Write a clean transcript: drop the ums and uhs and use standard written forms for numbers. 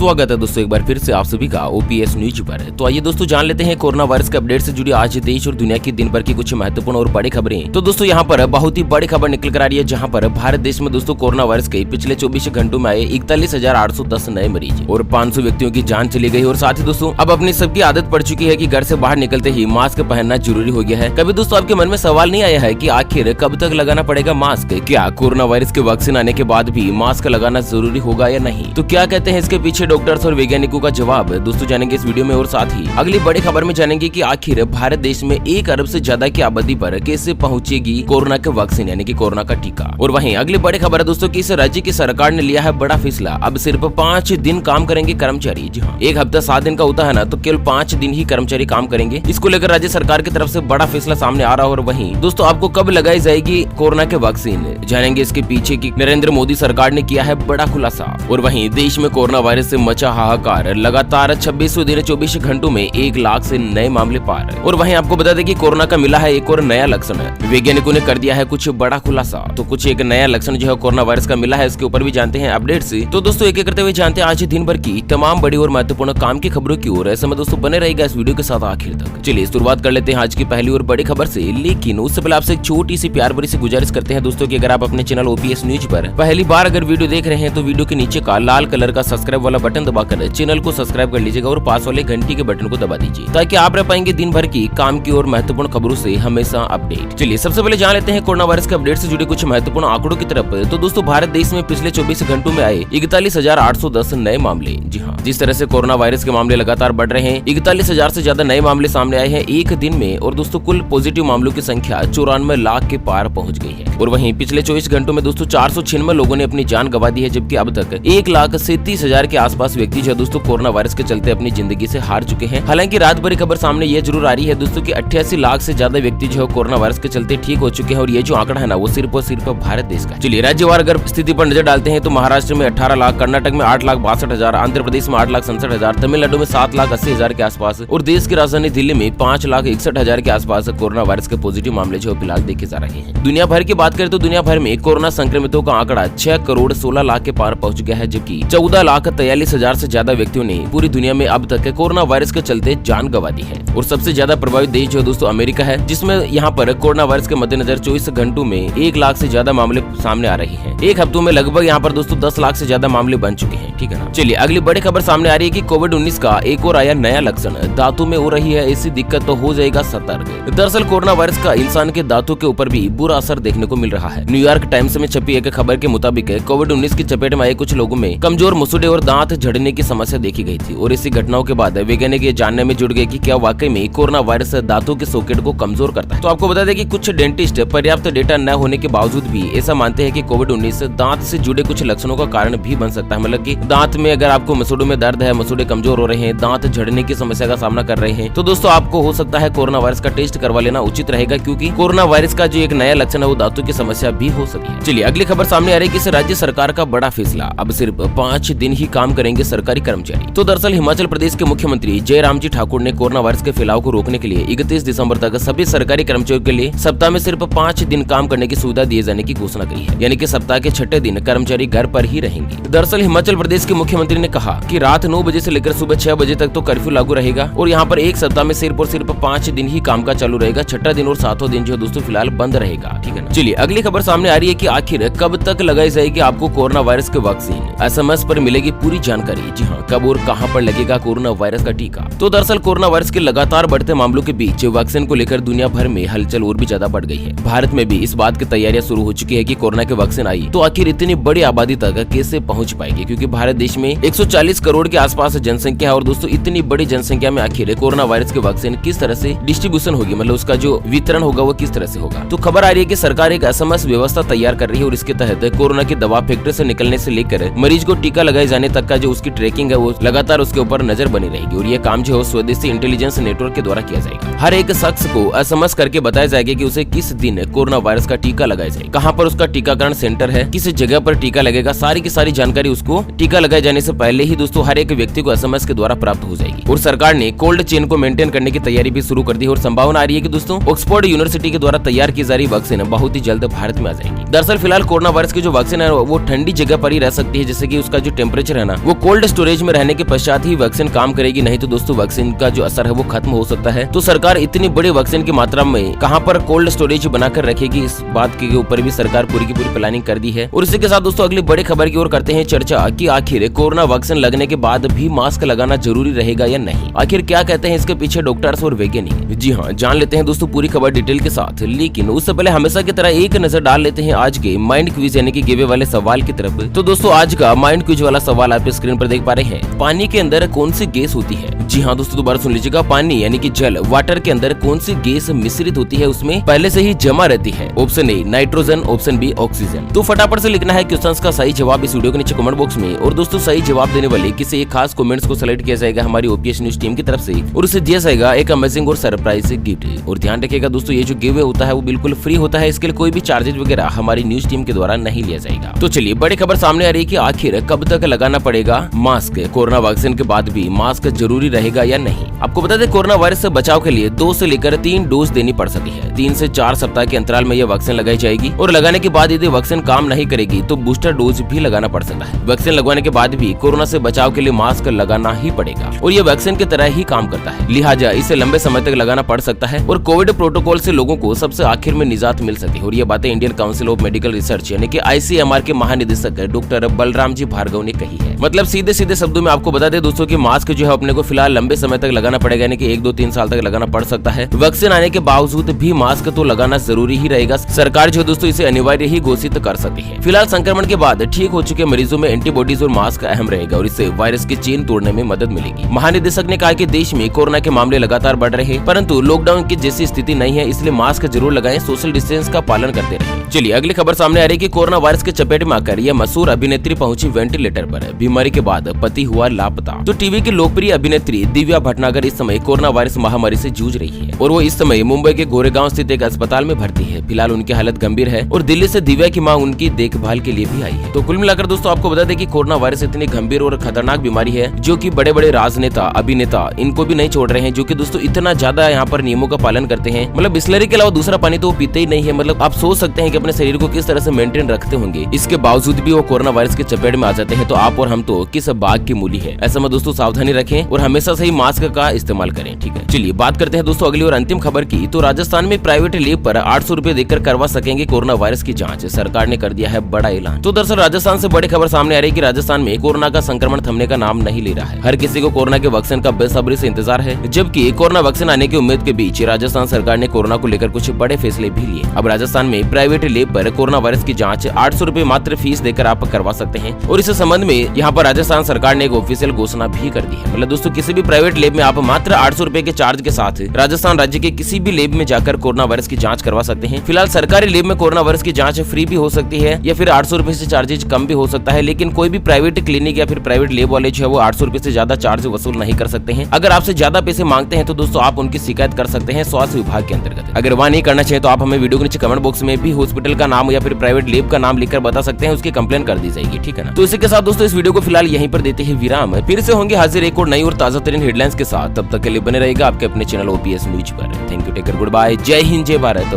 स्वागत है दोस्तों एक बार फिर से आप सभी का ओपीएस न्यूज पर। तो आइए दोस्तों जान लेते हैं कोरोना वायरस के अपडेट से जुड़ी आज देश और दुनिया की दिन भर की कुछ महत्वपूर्ण और बड़ी खबरें। तो दोस्तों यहाँ पर बहुत ही बड़ी खबर निकल कर आ रही है, जहाँ पर भारत देश में दोस्तों कोरोना वायरस के पिछले 24 घंटों में आए 41,810 नए मरीज और 500 व्यक्तियों की जान चली गई। और साथ ही दोस्तों अब अपनी सबकी आदत पड़ चुकी है कि घर से बाहर निकलते ही मास्क पहनना जरूरी हो गया है। कभी दोस्तों आपके मन में सवाल नहीं आया है कि आखिर कब तक लगाना पड़ेगा मास्क? क्या कोरोना वायरस के वैक्सीन आने के बाद भी मास्क लगाना जरूरी होगा या नहीं? तो क्या कहते हैं इसके पीछे डॉक्टर्स और वैज्ञानिकों का जवाब दोस्तों जानेंगे इस वीडियो में। और साथ ही अगली बड़ी खबर में जानेंगे कि आखिर भारत देश में 1 अरब से ज्यादा की आबादी पर कैसे पहुंचेगी कोरोना के वैक्सीन यानी कि कोरोना का टीका। और वहीं अगली बड़ी खबर है दोस्तों कि इस राज्य की सरकार ने लिया है बड़ा फैसला। अब सिर्फ 5 दिन काम करेंगे कर्मचारी। जी हाँ, एक हफ्ता 7 दिन का होता है ना, तो केवल 5 दिन ही कर्मचारी काम करेंगे। इसको लेकर राज्य सरकार की तरफ से बड़ा फैसला सामने आ रहा है। और वहीं दोस्तों आपको कब लगाई जाएगी कोरोना के वैक्सीन, जानेंगे इसके पीछे की नरेंद्र मोदी सरकार ने किया है बड़ा खुलासा। और वहीं देश में कोरोना वायरस से मचा हाहाकार, लगातार 26वें दिन 24 घंटों में 1 लाख से नए मामले पार। और वहीं आपको बता दें कि कोरोना का मिला है एक और नया लक्षण। वैज्ञानिकों ने कर दिया है कुछ बड़ा खुलासा। तो कुछ एक नया लक्षण जो है कोरोना वायरस का मिला है, इसके ऊपर भी जानते हैं अपडेट से। तो दोस्तों एक एक करते हुए जानते हैं आज दिन भर की तमाम बड़ी और महत्वपूर्ण काम की खबरों की ओर। ऐसे में दोस्तों बने रहेगा इस वीडियो के साथ आखिर तक। चलिए शुरुआत कर लेते हैं आज की पहली और बड़ी खबर से। लेकिन उससे पहले आपसे एक छोटी सी प्यार भरी सी गुजारिश करते हैं दोस्तों कि अगर आप अपने चैनल ओपीएस न्यूज पर पहली बार अगर वीडियो देख रहे हैं तो वीडियो के नीचे का लाल कलर का सब्सक्राइब वाला बटन दबाकर चैनल को सब्सक्राइब कर लीजिएगा और पास वाले घंटी के बटन को दबा दीजिए, ताकि आप रह पाएंगे दिन भर की काम की और महत्वपूर्ण खबरों से हमेशा अपडेट। चलिए सबसे पहले जान लेते हैं कोरोना वायरस के अपडेट से जुड़े कुछ महत्वपूर्ण आंकड़ों की तरफ। तो दोस्तों भारत देश में पिछले 24 घंटों में आए 41,810 नए मामले। जी हाँ, जिस तरह से कोरोना वायरस के मामले लगातार बढ़ रहे हैं, 41,000 से ज्यादा नए मामले सामने आए हैं एक दिन में। और दोस्तों कुल पॉजिटिव मामलों की संख्या 94 लाख के पार पहुंच गई है। और वहीं पिछले 24 घंटों में दोस्तों 496 लोगों ने अपनी जान गंवा दी है, जबकि अब तक 1,37,000 के आसपास व्यक्ति जो दोस्तों कोरोना वायरस के चलते अपनी जिंदगी से हार चुके हैं। हालांकि रात भरी खबर सामने ये जरूर आ रही है दोस्तों कि 88 लाख से ज्यादा व्यक्ति जो है कोरोना वायरस के चलते ठीक हो चुके हैं। और ये जो आंकड़ा है ना, वो सिर्फ और सिर्फ भारत देश का। चलिए राज्यवार अगर स्थिति पर नजर डालते हैं तो महाराष्ट्र में 18 लाख, कर्नाटक में 8,62,000, आंध्र प्रदेश में 8,67,000, तमिलनाडु में 7,80,000 के आसपास और देश की राजधानी दिल्ली में 5,61,000 के आसपास कोरोना वायरस के पॉजिटिव मामले जो फिलहाल देखे जा रहे हैं। दुनिया भर की बात करें तो दुनिया भर में कोरोना संक्रमितों का आंकड़ा 6 करोड़ 16 लाख के पार पहुंच गया है, जबकि 14,43,000 से ज्यादा व्यक्तियों ने पूरी दुनिया में अब तक कोरोना वायरस के चलते जान गंवा दी है। और सबसे ज्यादा प्रभावित देश जो दोस्तों अमेरिका है, जिसमें यहाँ पर कोरोना वायरस के मद्देनजर 24 घंटों में 1 लाख से ज्यादा मामले सामने आ रहे हैं। एक हफ्तों में लगभग यहाँ पर दोस्तों 10 लाख से ज्यादा मामले बन चुके हैं। ठीक है ना। चलिए अगली बड़ी खबर सामने आ रही है कि कोविड-19 का एक और आया नया लक्षण, दांतों में हो रही है ऐसी दिक्कत तो हो जाएगा सतर्क। दरअसल कोरोना वायरस का इंसान के दांतों के ऊपर भी बुरा असर देखने को मिल रहा है। न्यूयॉर्क टाइम्स में छपी एक खबर के मुताबिक कोविड-19 की चपेट में आए कुछ लोगों में कमजोर मसूड़े और दांत झड़ने की समस्या देखी गई थी। और इसी घटनाओं के बाद वैज्ञानिक ये जानने में जुड़ गए कि क्या वाकई में कोरोना वायरस दांतों के सॉकेट को कमजोर करता है। तो आपको बता दें कि कुछ डेंटिस्ट पर्याप्त डेटा न होने के बावजूद भी ऐसा मानते हैं कि कोविड-19 दांत से जुड़े कुछ लक्षणों का कारण भी बन सकता है। मतलब कि दांत में अगर आपको मसूड़ों में दर्द है, मसूड़े कमजोर हो रहे हैं, दांत झड़ने की समस्या का सामना कर रहे हैं, तो दोस्तों आपको हो सकता है कोरोना वायरस का टेस्ट करवा लेना उचित रहेगा, क्योंकि कोरोना वायरस का जो एक नया लक्षण है वो दांतों की समस्या भी हो सकती है। चलिए अगली खबर सामने आ रही है कि राज्य सरकार का बड़ा फैसला, अब सिर्फ 5 दिन ही काम करेंगे सरकारी कर्मचारी। तो दरअसल हिमाचल प्रदेश के मुख्यमंत्री जयराम जी ठाकुर ने कोरोना वायरस के फैलाव को रोकने के लिए 31 दिसंबर तक सभी सरकारी कर्मचारियों के लिए सप्ताह में सिर्फ 5 दिन काम करने की सुविधा दिए जाने की घोषणा की है, यानी कि सप्ताह के 6ठे दिन कर्मचारी घर पर ही रहेंगे। दरअसल हिमाचल प्रदेश के मुख्यमंत्री ने कहा कि रात 9 बजे से लेकर सुबह 6 बजे तक तो कर्फ्यू लागू रहेगा और यहाँ पर एक सप्ताह में सिर्फ और सिर्फ 5 दिन ही काम का चालू रहेगा। 6ठा दिन और 7वां दिन जो दोस्तों फिलहाल बंद रहेगा। ठीक है ना। चलिए अगली खबर सामने आ रही है कि आखिर कब तक लगाई जाएगी आपको कोरोना वायरस के वैक्सीन, SMS पर मिलेगी पूरी जानकारी। जी हाँ, कब और कहां पर लगेगा कोरोना वायरस का टीका। तो दरअसल कोरोना वायरस के लगातार बढ़ते मामलों के बीच वैक्सीन को लेकर दुनिया भर में हलचल और भी ज्यादा बढ़ गई है। भारत में भी इस बात की तैयारियां शुरू हो चुकी है कि कोरोना के वैक्सीन आई तो आखिर इतनी बड़ी आबादी तक कैसे पहुंच पाएगी, क्योंकि भारत देश में 140 करोड़ के आसपास जनसंख्या है। और दोस्तों इतनी बड़ी जनसंख्या में आखिर कोरोना वायरस के वैक्सीन किस तरह से डिस्ट्रीब्यूशन होगी, मतलब उसका जो वितरण होगा वो किस तरह से होगा। तो खबर आ रही है कि सरकार एक SMS व्यवस्था तैयार कर रही है और इसके तहत कोरोना की दवा फैक्ट्री से निकलने से लेकर मरीज को टीका लगाए जाने तक का जो उसकी ट्रैकिंग है वो लगातार उसके ऊपर नजर बनी रहेगी। और ये काम जो है स्वदेशी इंटेलिजेंस नेटवर्क के द्वारा किया जाएगा। हर एक शख्स को SMS करके बताया जाएगा कि उसे किस दिन कोरोना वायरस का टीका लगाया जाए, कहां पर उसका टीकाकरण सेंटर है, किस जगह पर टीका लगेगा, सारी की सारी जानकारी उसको टीका लगाए जाने से पहले ही दोस्तों हर एक व्यक्ति को SMS के द्वारा प्राप्त हो जाएगी। और सरकार ने कोल्ड चेन को मेंटेन करने की तैयारी भी शुरू कर दी और संभावना आ रही है कि दोस्तों ऑक्सफोर्ड यूनिवर्सिटी के द्वारा तैयार की जा रही वैक्सीन बहुत ही जल्द भारत में आ जाएगी। दरअसल फिलहाल कोरोना वायरस की जो वैक्सीन है वो ठंडी जगह पर ही रह सकती है, जैसे कि उसका जो टेम्परेचर है ना वो वो कोल्ड स्टोरेज में रहने के पश्चात ही वैक्सीन काम करेगी, नहीं तो दोस्तों वैक्सीन का जो असर है वो खत्म हो सकता है। तो सरकार इतनी बड़ी वैक्सीन की मात्रा में कहां पर कोल्ड स्टोरेज बनाकर रखेगी, इस बात के ऊपर भी सरकार पूरी की पूरी प्लानिंग कर दी है। और इसी के साथ दोस्तों अगली बड़ी खबर की ओर करते हैं चर्चा कि आखिर कोरोना वैक्सीन लगने के बाद भी मास्क लगाना जरूरी रहेगा या नहीं। आखिर क्या कहते हैं इसके पीछे डॉक्टर्स और वैज्ञानिक। जी हाँ, जान लेते हैं दोस्तों पूरी खबर डिटेल के साथ, लेकिन उससे पहले हमेशा की तरह एक नजर डाल लेते हैं आज के माइंड क्विज यानी कि गिवे वाले सवाल की तरफ। तो दोस्तों आज का माइंड क्विज वाला सवाल आप स्क्रीन पर देख पा रहे हैं। पानी के अंदर कौन सी गैस होती है? जी हाँ दोस्तों दोबारा सुन लीजिएगा, पानी यानी कि जल वाटर के अंदर कौन सी गैस मिश्रित होती है, उसमें पहले से ही जमा रहती है? Option A nitrogen, option B oxygen. तो फटाफट से लिखना है क्वेश्चंस का सही जवाब इस वीडियो के नीचे कमेंट बॉक्स में। और दोस्तों सही जवाब देने वाले किसी एक खास कमेंट्स को सेलेक्ट किया जाएगा हमारी ओपीएस न्यूज टीम की तरफ से और उसे दिया जाएगा एक अमेजिंग और सरप्राइज गिफ्ट। और ध्यान रखिएगा दोस्तों ये जो गिव होता है वो बिल्कुल फ्री होता है, इसके लिए कोई भी चार्जेज वगैरह हमारी न्यूज टीम के द्वारा नहीं लिया जाएगा। तो चलिए बड़ी खबर सामने आ रही है कि आखिर कब तक लगाना पड़ेगा मास्क। कोरोना वैक्सीन के बाद भी मास्क जरूरी रहेगा या नहीं? आपको बता दें कोरोना वायरस से बचाव के लिए 2 से लेकर 3 डोज देनी पड़ सकती है। 3 से 4 सप्ताह के अंतराल में यह वैक्सीन लगाई जाएगी और लगाने के बाद यदि वैक्सीन काम नहीं करेगी तो बूस्टर डोज भी लगाना पड़ सकता है। वैक्सीन लगवाने के बाद भी कोरोना से बचाव के लिए मास्क लगाना ही पड़ेगा और यह वैक्सीन की तरह ही काम करता है, लिहाजा इसे लंबे समय तक लगाना पड़ सकता है और कोविड प्रोटोकॉल से लोगों को सबसे आखिर में निजात मिल सकती है। और ये बातें Indian council of medical research यानी कि ICMR के महानिदेशक डॉक्टर बलराम जी भार्गव ने कही है। मतलब सीधे सीधे शब्दों में आपको बता दें दोस्तों कि मास्क जो है अपने को फिलहाल लंबे समय तक लगाना पड़ेगा, यानी कि 1, 2, 3 साल तक लगाना पड़ सकता है। वैक्सीन आने के बावजूद भी मास्क तो लगाना जरूरी ही रहेगा। सरकार जो दोस्तों इसे अनिवार्य ही घोषित कर सकती है। फिलहाल संक्रमण के बाद ठीक हो चुके मरीजों में एंटीबॉडीज और मास्क अहम रहेगा और इससे वायरस की चेन तोड़ने में मदद मिलेगी। महानिदेशक ने कहा कि देश में कोरोना के मामले लगातार बढ़ रहे हैं, परंतु लॉकडाउन की जैसी स्थिति नहीं है, इसलिए मास्क जरूर लगाएं, सोशल डिस्टेंस का पालन करते रहें। चलिए अगली खबर सामने आ रही है कि कोरोना वायरस के चपेट में आकर यह मशहूर अभिनेत्री पहुंची वेंटिलेटर पर। बीमारी के बाद पति हुआ लापता। तो टीवी की लोकप्रिय अभिनेत्री दिव्या भटनागर इस समय कोरोना वायरस महामारी से जूझ रही है और वो इस समय मुंबई के गोरेगांव स्थित एक अस्पताल में भर्ती है। फिलहाल उनकी हालत गंभीर है और दिल्ली से दिव्या की मां उनकी देखभाल के लिए भी आई है। तो कुल मिलाकर दोस्तों आपको बता दें कि कोरोना वायरस इतनी गंभीर और खतरनाक बीमारी है जो कि बड़े बड़े राजनेता अभिनेता इनको भी नहीं छोड़ रहे हैं, जो कि दोस्तों इतना ज्यादा यहाँ पर नियमों का पालन करते हैं। मतलब बिस्लरी के अलावा दूसरा पानी तो वो पीते ही नहीं है। मतलब आप सोच सकते हैं कि अपने शरीर को किस तरह से मेंटेन रखते होंगे, इसके बावजूद भी वो कोरोना वायरस के चपेट में आ जाते हैं। तो आप और हम तो किस बाग की मूली है। ऐसा में दोस्तों सावधानी रखें और हमेशा सही मास्क का इस्तेमाल करें, ठीक है। चलिए बात करते हैं दोस्तों अगली और अंतिम खबर की। तो राजस्थान में प्राइवेट लैब पर 800 रुपए देकर करवा सकेंगे कोरोना वायरस की जांच। सरकार ने कर दिया है बड़ा ऐलान। तो दरअसल राजस्थान से बड़ी खबर सामने आ रही है कि राजस्थान में कोरोना का संक्रमण थमने का नाम नहीं ले रहा है। हर किसी को कोरोना के वैक्सीन का बेसब्री से इंतजार है, जबकि कोरोना वैक्सीन आने की उम्मीद के बीच राजस्थान सरकार ने कोरोना को लेकर कुछ बड़े फैसले भी लिए। अब राजस्थान में प्राइवेट लैब पर कोरोना वायरस की जांच 800 रुपए मात्र फीस देकर आप करवा सकते हैं और इस संबंध में यहाँ पर राजस्थान सरकार ने एक ऑफिशियल घोषणा भी कर दी है। मतलब दोस्तों किसी भी प्राइवेट लैब में आप मात्र 800 रुपए के चार्ज के साथ राजस्थान राज्य के किसी भी लैब में जाकर कोरोना वायरस की जांच करवा सकते हैं। फिलहाल सरकारी लैब में कोरोना वायरस की जांच फ्री भी हो सकती है या फिर 800 रुपए से चार्जेज कम भी हो सकता है, लेकिन कोई भी प्राइवेट क्लिनिक या फिर प्राइवेट लैब वाले जो है वो 800 रुपए से ज्यादा चार्ज वसूल नहीं कर सकते हैं। अगर आपसे ज्यादा पैसे मांगते हैं तो दोस्तों आप उनकी शिकायत कर सकते हैं स्वास्थ्य विभाग के अंतर्गत। अगर वहाँ नहीं करना चाहिए तो आप हमें वीडियो के नीचे कमेंट बॉक्स में भी हॉस्पिटल का नाम या फिर प्राइवेट लैब का नाम लिखकर बता सकते हैं, उसकी कंप्लेन कर दी जाएगी, ठीक है ना। तो इसी के साथ दोस्तों इस वीडियो को फिलहाल यहीं पर देते हैं विराम। फिर से होंगे हाजिर एक और नई और ताजा तरीन हेडलाइंस के साथ। तब तक के लिए बने रहेगा आपके अपने चैनल ओपीएस न्यूज पर। Thank you, take care, good bye, जय हिंद, जय भारत।